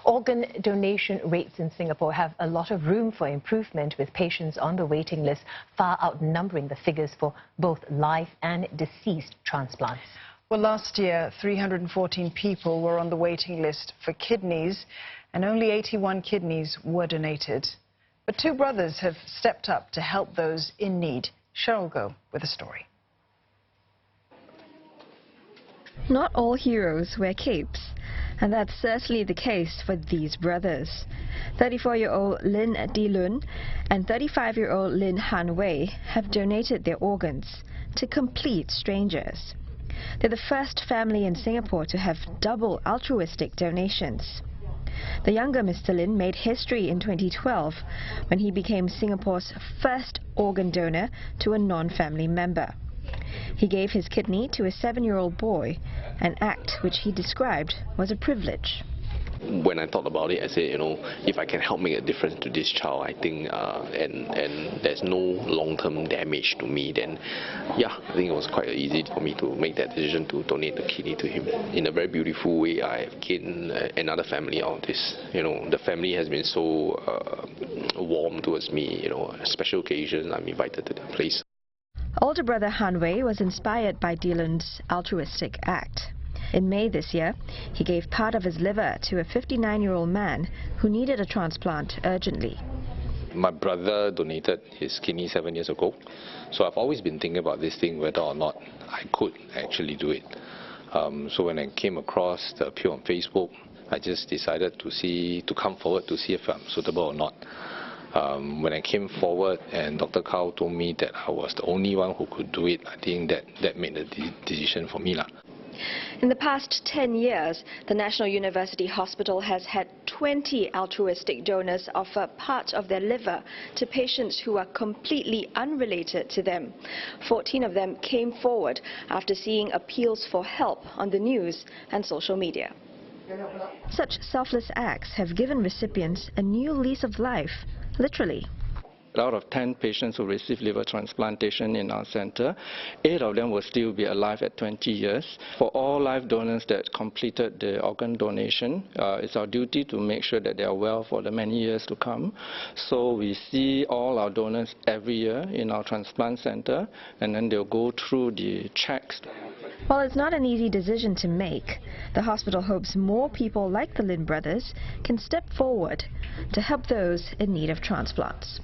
Organ donation rates in Singapore have a lot of room for improvement, with patients on the waiting list far outnumbering the figures for both live and deceased transplants. Well, last year, 314 people were on the waiting list for kidneys, and only 81 kidneys were donated. But two brothers have stepped up to help those in need. Cheryl Go with a story. Not all heroes wear capes, and that's certainly the case for these brothers. 34-year-old Lin Di Lun and 35-year-old Lin Han Wei have donated their organs to complete strangers. They're the first family in Singapore to have double altruistic donations. The younger Mr. Lin made history in 2012 when he became Singapore's first organ donor to a non-family member. He gave his kidney to a 7-year-old boy, an act which he described was a privilege. When I thought about it, I said, if I can help make a difference to this child, I think, and there's no long-term damage to me, then, yeah, I think it was quite easy for me to make that decision to donate the kidney to him. In a very beautiful way, I've gained another family out of this. The family has been so warm towards me. Special occasions, I'm invited to their place. Older brother Han Wei was inspired by Di Lun's altruistic act. In May this year, he gave part of his liver to a 59-year-old man who needed a transplant urgently. My brother donated his kidney 7 years ago, so I've always been thinking about this thing, whether or not I could actually do it. So when I came across the appeal on Facebook, I just decided to come forward to see if I'm suitable or not. When I came forward and Dr. Kao told me that I was the only one who could do it, I think that made the decision for me. In the past 10 years, the National University Hospital has had 20 altruistic donors offer part of their liver to patients who are completely unrelated to them. 14 of them came forward after seeing appeals for help on the news and social media. Such selfless acts have given recipients a new lease of life, literally. Out of 10 patients who receive liver transplantation in our center, 8 of them will still be alive at 20 years. For all live donors that completed the organ donation, it's our duty to make sure that they are well for the many years to come. So we see all our donors every year in our transplant center, and then they'll go through the checks. While it's not an easy decision to make, the hospital hopes more people like the Lin brothers can step forward to help those in need of transplants.